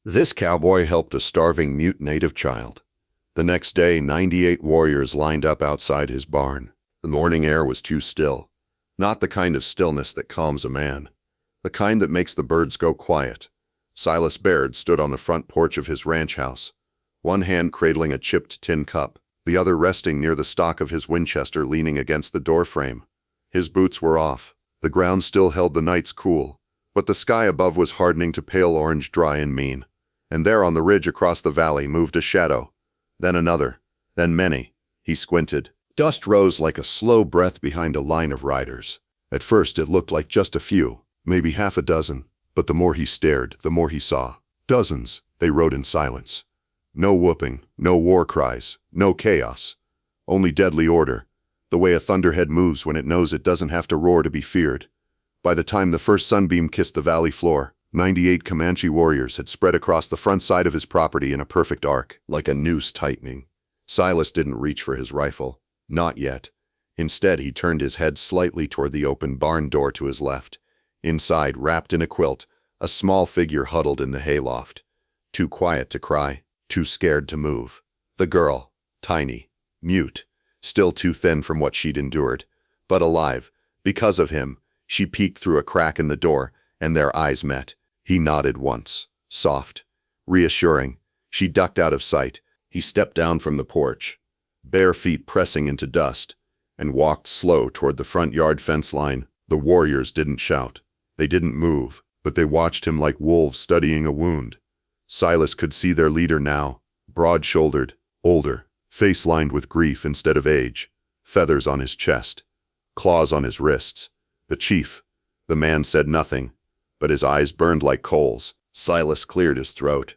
This cowboy helped a starving mute native child. The next day, 98 warriors lined up outside his barn. The morning air was too still. Not the kind of stillness that calms a man. The kind that makes the birds go quiet. Silas Baird stood on the front porch of his ranch house, one hand cradling a chipped tin cup, the other resting near the stock of his Winchester leaning against the doorframe. His boots were off. The ground still held the night's cool, but the sky above was hardening to pale orange, dry and mean. And there on the ridge across the valley moved a shadow, then another, then many. He squinted. Dust rose like a slow breath behind a line of riders. At first it looked like just a few, maybe half a dozen, but the more he stared, the more he saw. Dozens. They rode in silence. No whooping, no war cries, no chaos. Only deadly order, the way a thunderhead moves when it knows it doesn't have to roar to be feared. By the time the first sunbeam kissed the valley floor, 98 Comanche warriors had spread across the front side of his property in a perfect arc, like a noose tightening. Silas didn't reach for his rifle. Not yet. Instead, he turned his head slightly toward the open barn door to his left. Inside, wrapped in a quilt, a small figure huddled in the hayloft. Too quiet to cry, too scared to move. The girl, tiny, mute, still too thin from what she'd endured, but alive. Because of him, she peeked through a crack in the door, and their eyes met. He nodded once, soft, reassuring. She ducked out of sight. He stepped down from the porch, bare feet pressing into dust, and walked slow toward the front yard fence line. The warriors didn't shout. They didn't move, but they watched him like wolves studying a wound. Silas could see their leader now, broad-shouldered, older, face lined with grief instead of age, feathers on his chest, claws on his wrists. The chief. The man said nothing, but his eyes burned like coals. Silas cleared his throat.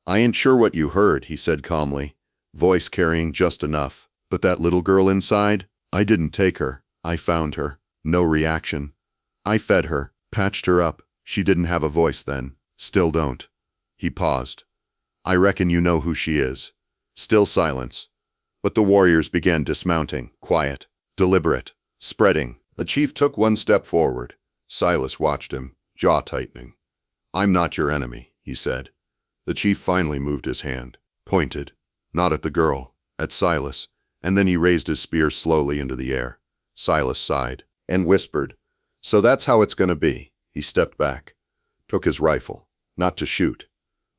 "I ain't sure what you heard," he said calmly, voice carrying just enough. "But that little girl inside, I didn't take her. I found her." No reaction. "I fed her, patched her up. She didn't have a voice then. Still don't." He paused. "I reckon you know who she is." Still silence. But the warriors began dismounting, quiet, deliberate, spreading. The chief took one step forward. Silas watched him, jaw tightening. "I'm not your enemy," he said. The chief finally moved his hand, pointed, not at the girl, at Silas, and then he raised his spear slowly into the air. Silas sighed and whispered, "So that's how it's gonna be." He stepped back, took his rifle, not to shoot,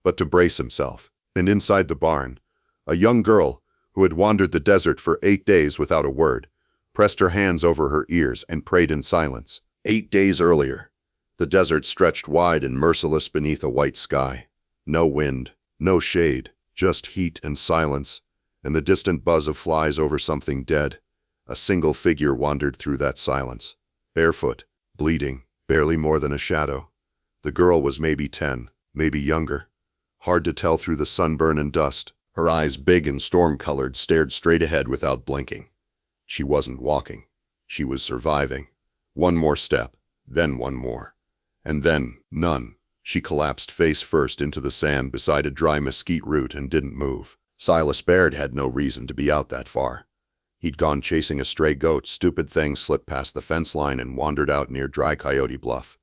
but to brace himself. And inside the barn, a young girl who had wandered the desert for 8 days without a word, pressed her hands over her ears and prayed in silence. 8 days earlier, the desert stretched wide and merciless beneath a white sky. No wind, no shade, just heat and silence, and the distant buzz of flies over something dead. A single figure wandered through that silence, barefoot, bleeding, barely more than a shadow. The girl was maybe 10, maybe younger. Hard to tell through the sunburn and dust. Her eyes, big and storm-colored, stared straight ahead without blinking. She wasn't walking. She was surviving. One more step, then one more. And then, none. She collapsed face first into the sand beside a dry mesquite root and didn't move. Silas Baird had no reason to be out that far. He'd gone chasing a stray goat. Stupid thing slipped past the fence line and wandered out near Dry Coyote Bluff.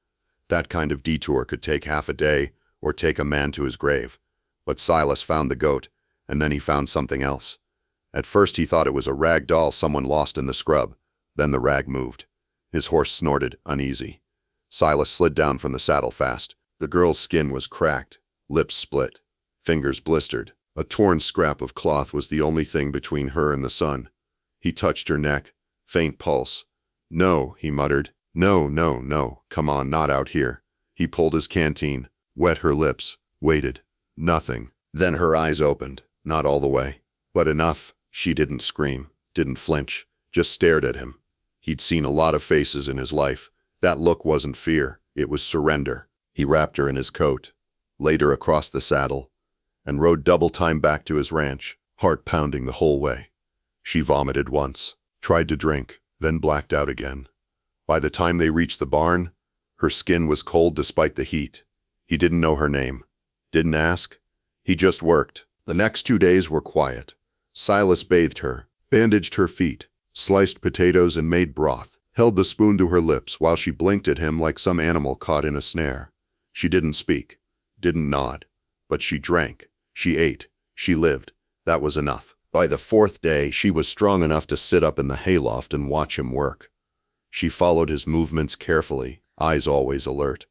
That kind of detour could take half a day or take a man to his grave. But Silas found the goat, and then he found something else. At first he thought it was a rag doll someone lost in the scrub. Then the rag moved. His horse snorted, uneasy. Silas slid down from the saddle fast. The girl's skin was cracked, lips split, fingers blistered. A torn scrap of cloth was the only thing between her and the sun. He touched her neck, faint pulse. "No," he muttered. "No, no, no, come on, not out here." He pulled his canteen, wet her lips, waited. Nothing. Then her eyes opened, not all the way, but enough. She didn't scream, didn't flinch, just stared at him. He'd seen a lot of faces in his life. That look wasn't fear, it was surrender. He wrapped her in his coat, laid her across the saddle, and rode double time back to his ranch, heart pounding the whole way. She vomited once, tried to drink, then blacked out again. By the time they reached the barn, her skin was cold despite the heat. He didn't know her name, didn't ask. He just worked. The next 2 days were quiet. Silas bathed her, bandaged her feet, sliced potatoes and made broth, held the spoon to her lips while she blinked at him like some animal caught in a snare. She didn't speak, didn't nod, But she drank, she ate, she lived. That was enough. By the fourth day, she was strong enough to sit up in the hayloft and watch him work. She followed his movements carefully, eyes always alert.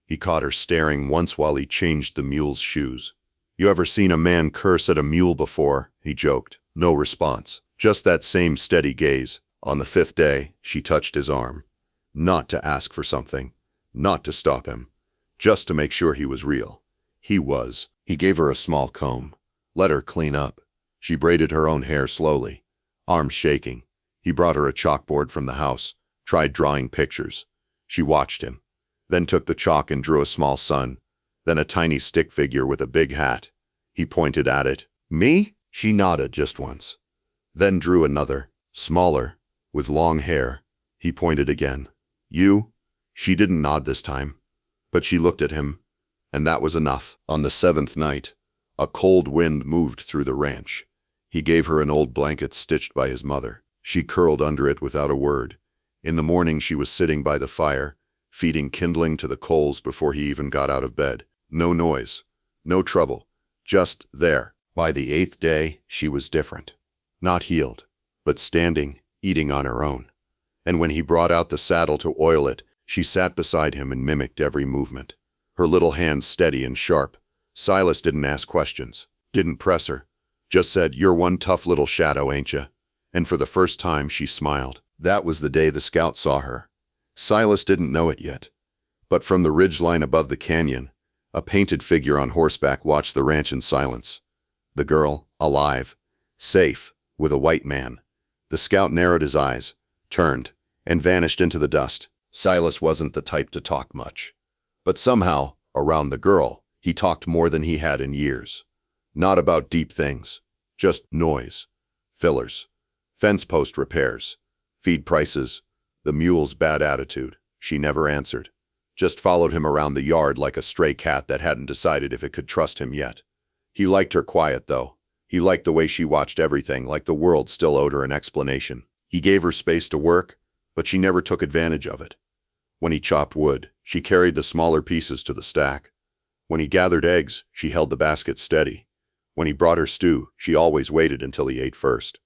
He caught her staring once while he changed the mule's shoes. "You ever seen a man curse at a mule before?" he joked. No response, just that same steady gaze. On the fifth day, she touched his arm. Not to ask for something, not to stop him, just to make sure he was real. He was. He gave her a small comb, let her clean up. She braided her own hair slowly, arms shaking. He brought her a chalkboard from the house, tried drawing pictures. She watched him, then took the chalk and drew a small sun, then a tiny stick figure with a big hat. He pointed at it. "Me?" She nodded just once, then drew another, smaller, with long hair. He pointed again. "You?" She didn't nod this time, but she looked at him, and that was enough. On the seventh night, a cold wind moved through the ranch. He gave her an old blanket stitched by his mother. She curled under it without a word. In the morning she was sitting by the fire, feeding kindling to the coals before he even got out of bed. No noise, no trouble, just there. By the eighth day, she was different. Not healed, but standing, eating on her own. And when he brought out the saddle to oil it, she sat beside him and mimicked every movement. Her little hands steady and sharp. Silas didn't ask questions, didn't press her, just said, "You're one tough little shadow, ain't ya?" And for the first time, she smiled. That was the day the scout saw her. Silas didn't know it yet. But from the ridgeline above the canyon, a painted figure on horseback watched the ranch in silence. The girl, alive, safe, with a white man. The scout narrowed his eyes, turned, and vanished into the dust. Silas wasn't the type to talk much. But somehow, around the girl, he talked more than he had in years. Not about deep things, just noise, fillers, fence post repairs, feed prices, the mule's bad attitude. She never answered, just followed him around the yard like a stray cat that hadn't decided if it could trust him yet. He liked her quiet, though. He liked the way she watched everything, like the world still owed her an explanation. He gave her space to work, but she never took advantage of it. When he chopped wood, she carried the smaller pieces to the stack. When he gathered eggs, she held the basket steady. When he brought her stew, she always waited until he ate first.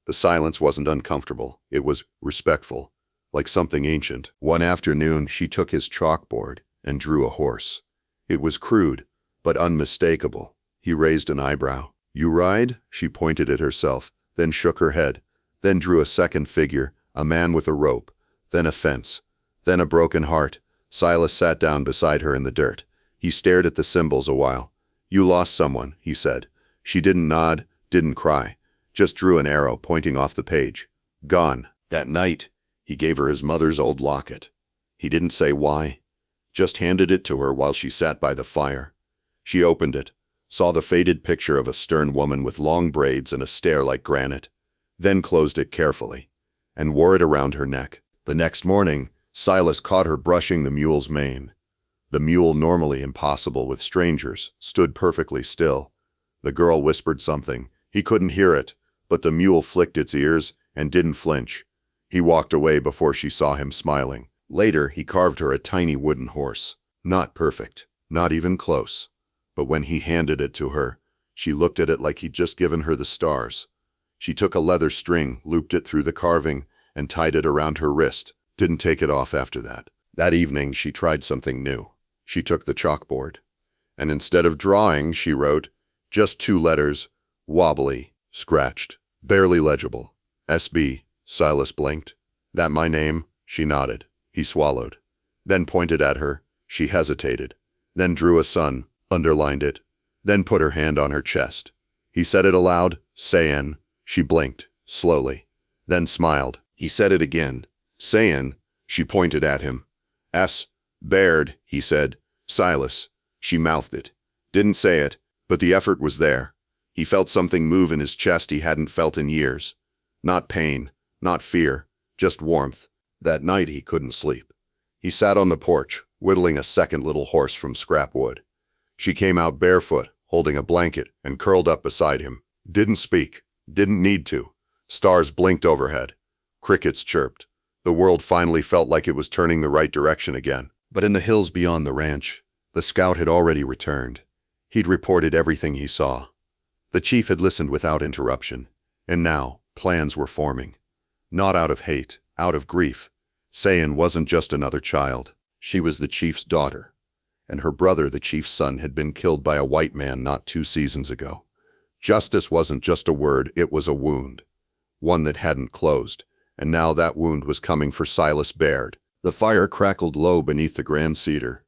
The silence wasn't uncomfortable. It was respectful, like something ancient. One afternoon, she took his chalkboard and drew a horse. It was crude, but unmistakable. He raised an eyebrow. "You ride?" She pointed at herself, then shook her head, then drew a second figure, a man with a rope, then a fence, then a broken heart. Silas sat down beside her in the dirt. He stared at the symbols a while. "You lost someone," he said. She didn't nod, didn't cry, just drew an arrow pointing off the page. "Gone." That night, he gave her his mother's old locket. He didn't say why, just handed it to her while she sat by the fire. She opened it, saw the faded picture of a stern woman with long braids and a stare like granite, then closed it carefully, and wore it around her neck. The next morning, Silas caught her brushing the mule's mane. The mule, normally impossible with strangers, stood perfectly still. The girl whispered something. He couldn't hear it, but the mule flicked its ears and didn't flinch. He walked away before she saw him smiling. Later, he carved her a tiny wooden horse. Not perfect, not even close. But when he handed it to her, she looked at it like he'd just given her the stars. She took a leather string, looped it through the carving, and tied it around her wrist. Didn't take it off after that. That evening, she tried something new. She took the chalkboard, and instead of drawing, she wrote just 2 letters, wobbly, scratched, barely legible. "SB." Silas blinked. "That my name?" She nodded. He swallowed, then pointed at her. She hesitated, then drew a sun, underlined it, then put her hand on her chest. He said it aloud, "Sayin." She blinked, slowly, then smiled. He said it again, "Sayin." She pointed at him. "S. Baird," he said. "Silas." She mouthed it. Didn't say it, but the effort was there. He felt something move in his chest he hadn't felt in years. Not pain, not fear, just warmth. That night he couldn't sleep. He sat on the porch, whittling a second little horse from scrap wood. She came out barefoot, holding a blanket, and curled up beside him. Didn't speak, didn't need to. Stars blinked overhead. Crickets chirped. The world finally felt like it was turning the right direction again. But in the hills beyond the ranch, the scout had already returned. He'd reported everything he saw. The chief had listened without interruption, and now plans were forming. Not out of hate, out of grief. Sayan wasn't just another child. She was the chief's daughter, and her brother, the chief's son, had been killed by a white man not 2 seasons ago. Justice wasn't just a word, it was a wound. One that hadn't closed, and now that wound was coming for Silas Baird. The fire crackled low beneath the grand cedar.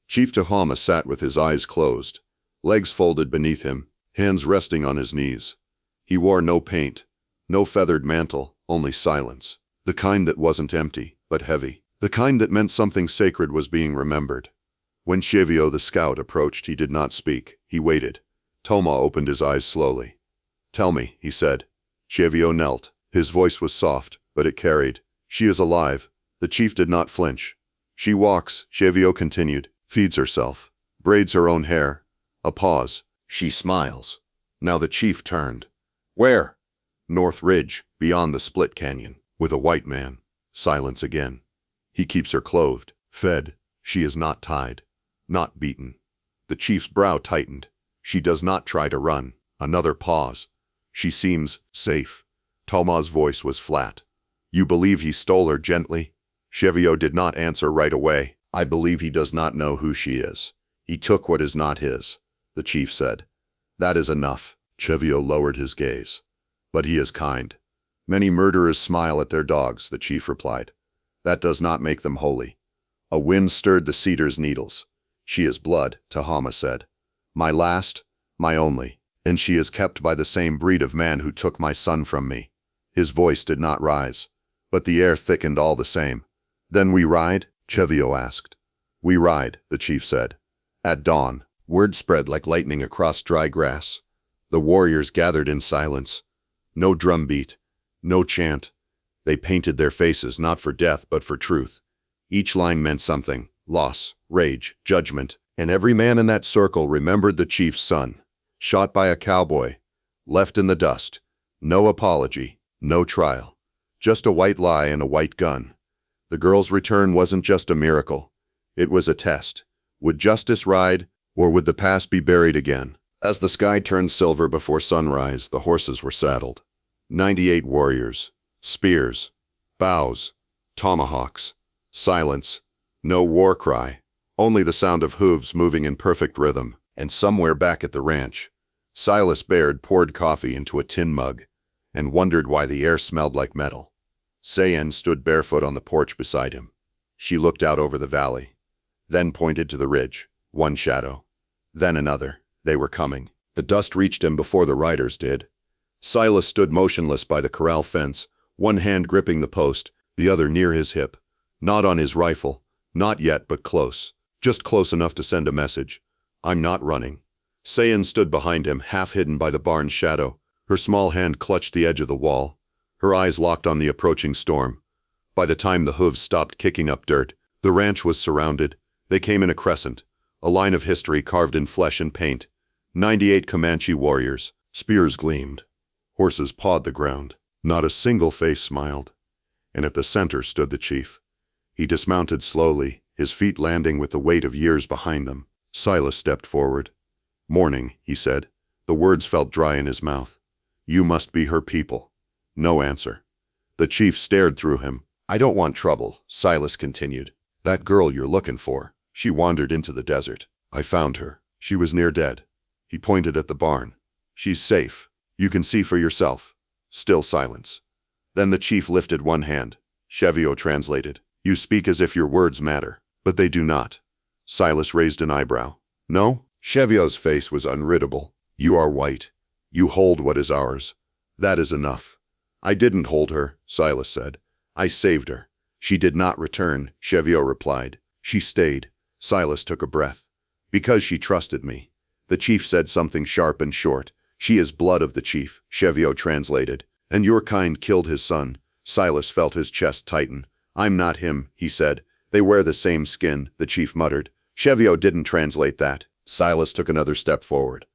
Chief Tehama sat with his eyes closed, legs folded beneath him, hands resting on his knees. He wore no paint, no feathered mantle, only silence. The kind that wasn't empty, but heavy. The kind that meant something sacred was being remembered. When Chevio the scout approached, he did not speak. He waited. Toma opened his eyes slowly. "Tell me," he said. Chevio knelt. His voice was soft, but it carried. "She is alive." The chief did not flinch. "She walks," Chevio continued, "feeds herself, braids her own hair." A pause. "She smiles." Now the chief turned. "Where?" "North Ridge, beyond the split canyon, with a white man." Silence again. "He keeps her clothed, fed. She is not tied, not beaten." The chief's brow tightened. "She does not try to run." Another pause. "She seems safe." Toma's voice was flat. "You believe he stole her?" Gently. Chevio did not answer right away. "I believe he does not know who she is. He took what is not his," the chief said. "That is enough." Chevio lowered his gaze. "But he is kind." "Many murderers smile at their dogs," the chief replied. "That does not make them holy." A wind stirred the cedar's needles. "She is blood," Tehama said. "My last, my only. And she is kept by the same breed of man who took my son from me." His voice did not rise, but the air thickened all the same. "Then we ride?" Chevio asked. "We ride," the chief said. At dawn, word spread like lightning across dry grass. The warriors gathered in silence. No drumbeat, no chant. They painted their faces not for death but for truth. Each line meant something: loss, rage, judgment. And every man in that circle remembered the chief's son, shot by a cowboy, left in the dust. No apology, no trial. Just a white lie and a white gun. The girl's return wasn't just a miracle. It was a test. Would justice ride, or would the past be buried again? As the sky turned silver before sunrise, the horses were saddled. 98 warriors, spears, bows, tomahawks, silence, no war cry, only the sound of hooves moving in perfect rhythm. And somewhere back at the ranch, Silas Baird poured coffee into a tin mug and wondered why the air smelled like metal. Sayan stood barefoot on the porch beside him. She looked out over the valley, then pointed to the ridge. One shadow, then another. They were coming. The dust reached him before the riders did. Silas stood motionless by the corral fence, one hand gripping the post, the other near his hip. Not on his rifle, not yet, but close. Just close enough to send a message. "I'm not running." Sayan stood behind him, half hidden by the barn's shadow. Her small hand clutched the edge of the wall, her eyes locked on the approaching storm. By the time the hooves stopped kicking up dirt, the ranch was surrounded. They came in a crescent, a line of history carved in flesh and paint. 98 Comanche warriors. Spears gleamed. Horses pawed the ground. Not a single face smiled. And at the center stood the chief. He dismounted slowly, his feet landing with the weight of years behind them. Silas stepped forward. "Morning," he said. The words felt dry in his mouth. "You must be her people." No answer. The chief stared through him. "I don't want trouble," Silas continued. "That girl you're looking for, she wandered into the desert. I found her. She was near dead." He pointed at the barn. "She's safe. You can see for yourself." Still silence. Then the chief lifted one hand. Chevio translated. "You speak as if your words matter, but they do not." Silas raised an eyebrow. "No?" Chevio's face was unreadable. "You are white. You hold what is ours. That is enough." "I didn't hold her," Silas said. "I saved her." "She did not return," Chevio replied. "She stayed." Silas took a breath. "Because she trusted me." The chief said something sharp and short. "She is blood of the chief," Chevio translated. "And your kind killed his son." Silas felt his chest tighten. "I'm not him," he said. "They wear the same skin," the chief muttered. Chevio didn't translate that. Silas took another step forward.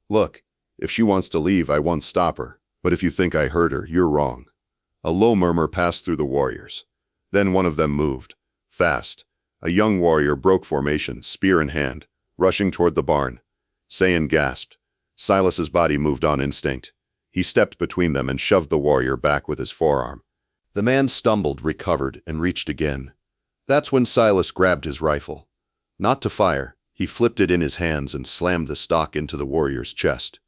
"Look, if she wants to leave, I won't stop her. But if you think I hurt her, you're wrong." A low murmur passed through the warriors. Then one of them moved. Fast. A young warrior broke formation, spear in hand, rushing toward the barn. Sayan gasped. Silas's body moved on instinct. He stepped between them and shoved the warrior back with his forearm. The man stumbled, recovered, and reached again. That's when Silas grabbed his rifle. Not to fire, he flipped it in his hands and slammed the stock into the warrior's chest.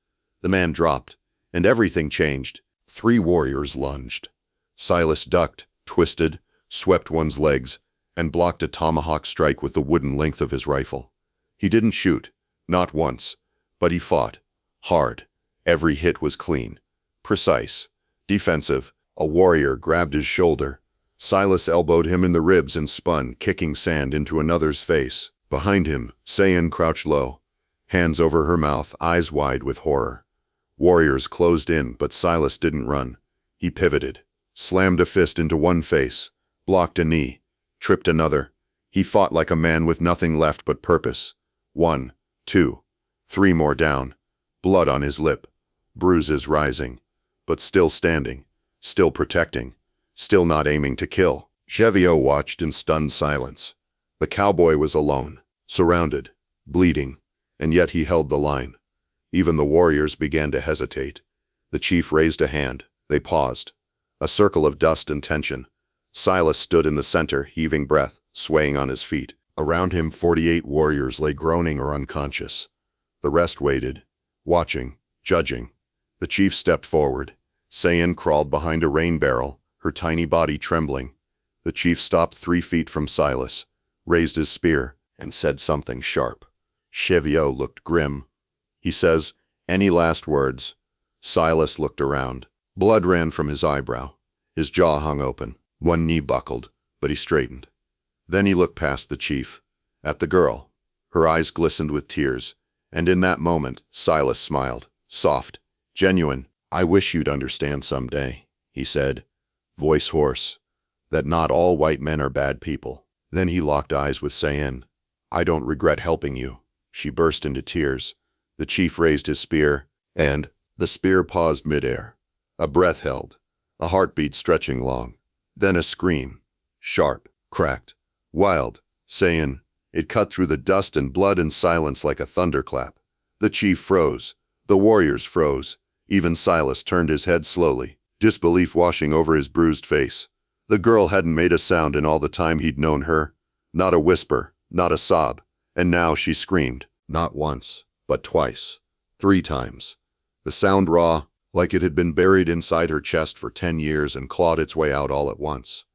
The man dropped, and everything changed. 3 warriors lunged. Silas ducked, twisted, swept one's legs, and blocked a tomahawk strike with the wooden length of his rifle. He didn't shoot, not once, but he fought. Hard. Every hit was clean, precise, defensive. A warrior grabbed his shoulder. Silas elbowed him in the ribs and spun, kicking sand into another's face. Behind him, Sayan crouched low, hands over her mouth, eyes wide with horror. Warriors closed in, but Silas didn't run. He pivoted, slammed a fist into one face, blocked a knee, tripped another. He fought like a man with nothing left but purpose. 1, 2, 3 more down. Blood on his lip, bruises rising, but still standing, still protecting, still not aiming to kill. Chevio watched in stunned silence. The cowboy was alone, surrounded, bleeding, and yet he held the line. Even the warriors began to hesitate. The chief raised a hand. They paused. A circle of dust and tension. Silas stood in the center, heaving breath, swaying on his feet. Around him, 48 warriors lay groaning or unconscious. The rest waited, watching, judging. The chief stepped forward. Sayan crawled behind a rain barrel, her tiny body trembling. The chief stopped 3 feet from Silas, raised his spear, and said something sharp. Chevio looked grim. He says, "Any last words?" Silas looked around. Blood ran from his eyebrow. His jaw hung open. One knee buckled, but he straightened. Then he looked past the chief, at the girl. Her eyes glistened with tears, and in that moment, Silas smiled, soft, genuine. "I wish you'd understand someday," he said, voice hoarse, "that not all white men are bad people." Then he locked eyes with Sayan. "I don't regret helping you." She burst into tears. The chief raised his spear, and the spear paused midair. A breath held, a heartbeat stretching long. Then a scream, sharp, cracked, wild. Sayan, it cut through the dust and blood and silence like a thunderclap. The chief froze. The warriors froze. Even Silas turned his head slowly, disbelief washing over his bruised face. The girl hadn't made a sound in all the time he'd known her. Not a whisper, not a sob. And now she screamed, not once, but twice, 3 times. The sound raw, like it had been buried inside her chest for 10 years and clawed its way out all at once.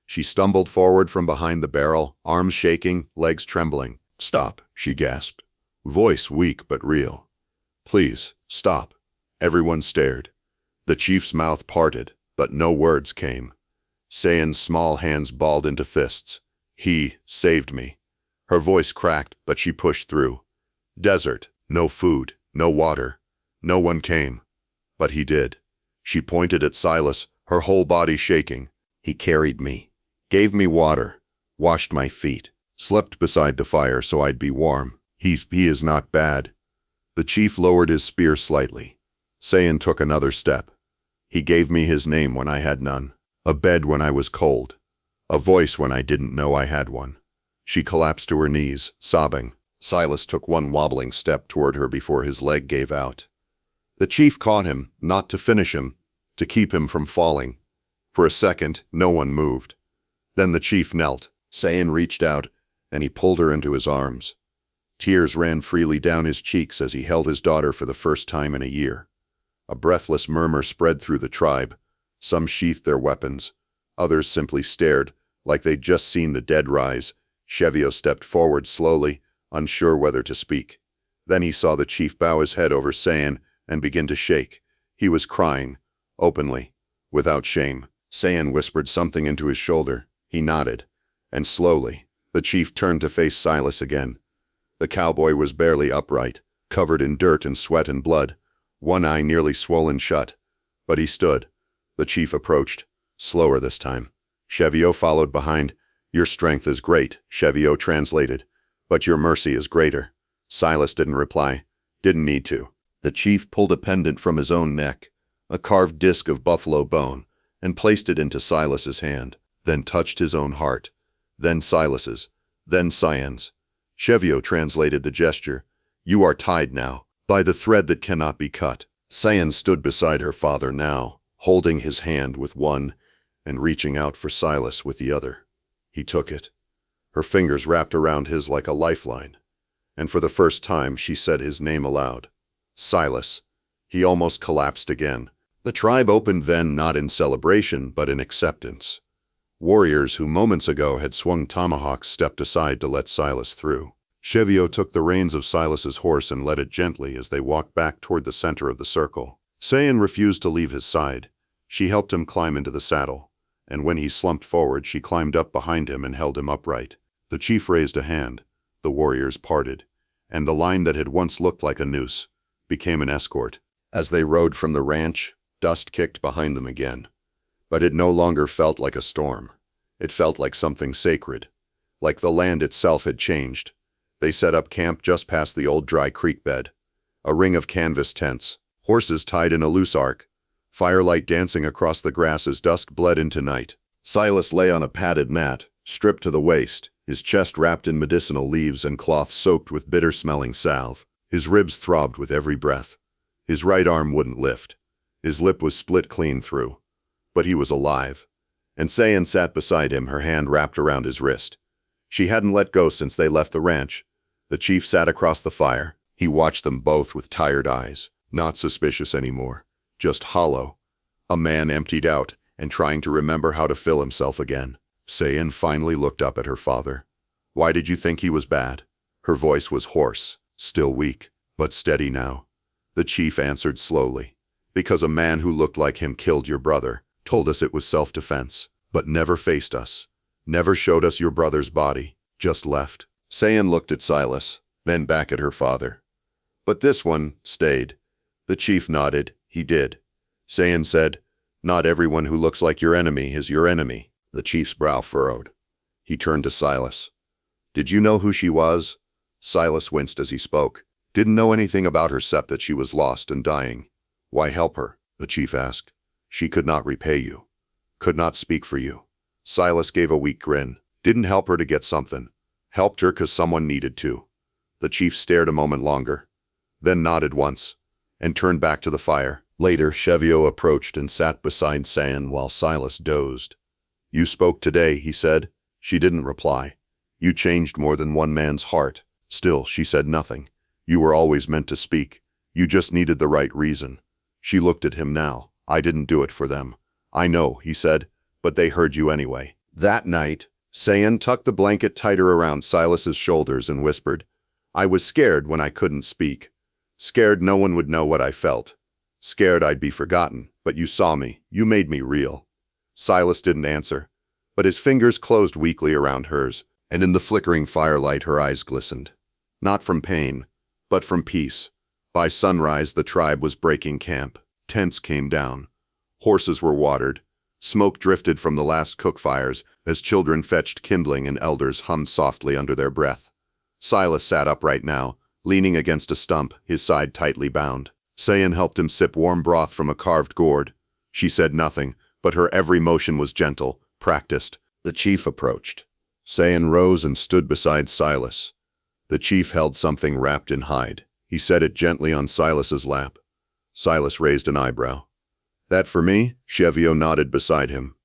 She stumbled forward from behind the barrel, arms shaking, legs trembling. "Stop," she gasped, voice weak but real. "Please, stop." Everyone stared. The chief's mouth parted, but no words came. Sayan's small hands balled into fists. "He saved me." Her voice cracked, but she pushed through. Desert, no food, no water. No one came. But he did. She pointed at Silas, her whole body shaking. "He carried me, gave me water, washed my feet, slept beside the fire so I'd be warm. He is not bad." The chief lowered his spear slightly. Sayan took another step. "He gave me his name when I had none, a bed when I was cold, a voice when I didn't know I had one." She collapsed to her knees, sobbing. Silas took one wobbling step toward her before his leg gave out. The chief caught him, not to finish him, to keep him from falling. For a second, no one moved. Then the chief knelt. Sayan reached out, and he pulled her into his arms. Tears ran freely down his cheeks as he held his daughter for the first time in a year. A breathless murmur spread through the tribe. Some sheathed their weapons. Others simply stared, like they'd just seen the dead rise. Chevio stepped forward slowly, unsure whether to speak. Then he saw the chief bow his head over Sayan and begin to shake. He was crying, openly, without shame. Sayan whispered something into his shoulder. He nodded, and slowly, the chief turned to face Silas again. The cowboy was barely upright, covered in dirt and sweat and blood, one eye nearly swollen shut. But he stood. The chief approached, slower this time. Chevio followed behind. "Your strength is great," Chevio translated, "but your mercy is greater." Silas didn't reply, didn't need to. The chief pulled a pendant from his own neck, a carved disc of buffalo bone, and placed it into Silas's hand, then touched his own heart, then Silas's, then Sayan's. Chevio translated the gesture. "You are tied now. by the thread that cannot be cut. Sayan stood beside her father now, holding his hand with one and reaching out for Silas with the other. He took it. Her fingers wrapped around his like a lifeline, and for the first time she said his name aloud. Silas. He almost collapsed again. The tribe opened then, not in celebration but in acceptance. Warriors who moments ago had swung tomahawks stepped aside to let Silas through. Chevio took the reins of Silas's horse and led it gently as they walked back toward the center of the circle. Sayan refused to leave his side. She helped him climb into the saddle, and when he slumped forward, she climbed up behind him and held him upright. The chief raised a hand. The warriors parted, and the line that had once looked like a noose became an escort. As they rode from the ranch, dust kicked behind them again. But it no longer felt like a storm. It felt like something sacred, like the land itself had changed. They set up camp just past the old dry creek bed. A ring of canvas tents, horses tied in a loose arc, firelight dancing across the grass as dusk bled into night. Silas lay on a padded mat, stripped to the waist, his chest wrapped in medicinal leaves and cloth soaked with bitter-smelling salve. His ribs throbbed with every breath. His right arm wouldn't lift. His lip was split clean through. But he was alive. And Sayan sat beside him, her hand wrapped around his wrist. She hadn't let go since they left the ranch. The chief sat across the fire. He watched them both with tired eyes, not suspicious anymore, just hollow. A man emptied out and trying to remember how to fill himself again. Sayan finally looked up at her father. Why did you think he was bad? Her voice was hoarse, still weak, but steady now. The chief answered slowly. Because a man who looked like him killed your brother, told us it was self-defense, but never faced us, never showed us your brother's body, just left. Sayan looked at Silas, then back at her father. But this one stayed. The chief nodded. He did. Sayan said, not everyone who looks like your enemy is your enemy. The chief's brow furrowed. He turned to Silas. Did you know who she was? Silas winced as he spoke. Didn't know anything about her except that she was lost and dying. Why help her? The chief asked. She could not repay you. Could not speak for you. Silas gave a weak grin. Didn't help her to get something. Helped her 'cause someone needed to. The chief stared a moment longer, then nodded once, and turned back to the fire. Later, Chevio approached and sat beside Sayan while Silas dozed. You spoke today, he said. She didn't reply. You changed more than one man's heart. Still, she said nothing. You were always meant to speak. You just needed the right reason. She looked at him now. I didn't do it for them. I know, he said, but they heard you anyway. That night, Sayan tucked the blanket tighter around Silas's shoulders and whispered, I was scared when I couldn't speak. Scared no one would know what I felt. Scared I'd be forgotten, but you saw me. You made me real. Silas didn't answer, but his fingers closed weakly around hers, and in the flickering firelight her eyes glistened. Not from pain, but from peace. By sunrise, the tribe was breaking camp. Tents came down. Horses were watered. Smoke drifted from the last cook fires as children fetched kindling and elders hummed softly under their breath. Silas sat upright now, leaning against a stump, his side tightly bound. Sayan helped him sip warm broth from a carved gourd. She said nothing, but her every motion was gentle, practiced. The chief approached. Sayan rose and stood beside Silas. The chief held something wrapped in hide. He set it gently on Silas's lap. Silas raised an eyebrow. That for me? Chevio nodded beside him.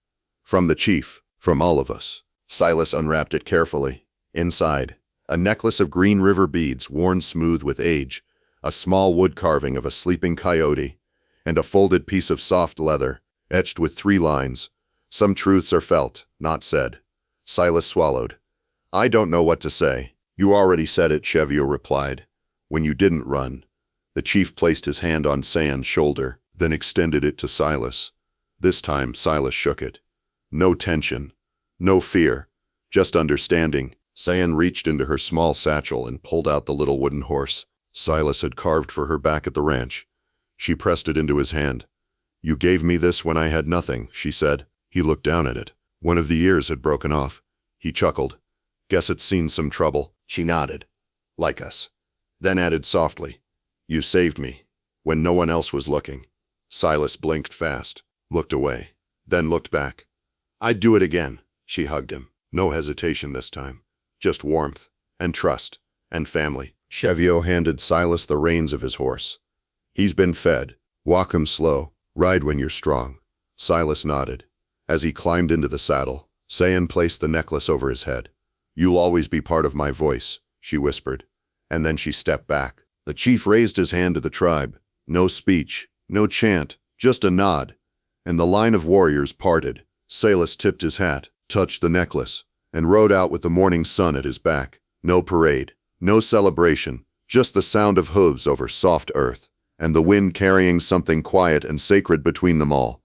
From the chief, from all of us. Silas unwrapped it carefully. Inside, a necklace of green river beads worn smooth with age, a small wood carving of a sleeping coyote, and a folded piece of soft leather, etched with 3 lines. Some truths are felt, not said. Silas swallowed. I don't know what to say. You already said it, Chevio replied. When you didn't run. The chief placed his hand on Sayan's shoulder, then extended it to Silas. This time, Silas shook it. No tension, no fear, just understanding. Sayan reached into her small satchel and pulled out the little wooden horse Silas had carved for her back at the ranch. She pressed it into his hand. You gave me this when I had nothing, she said. He looked down at it. One of the ears had broken off. He chuckled. Guess it's seen some trouble. She nodded. Like us. Then added softly, You saved me, when no one else was looking. Silas blinked fast, looked away, then looked back. I'd do it again, she hugged him. No hesitation this time. Just warmth, and trust, and family. Chevio handed Silas the reins of his horse. He's been fed. Walk him slow. Ride when you're strong. Silas nodded. As he climbed into the saddle, Sayan placed the necklace over his head. You'll always be part of my voice, she whispered. And then she stepped back. The chief raised his hand to the tribe. No speech, no chant, just a nod. And the line of warriors parted. Silas tipped his hat, touched the necklace, and rode out with the morning sun at his back. No parade, no celebration, just the sound of hooves over soft earth, and the wind carrying something quiet and sacred between them all.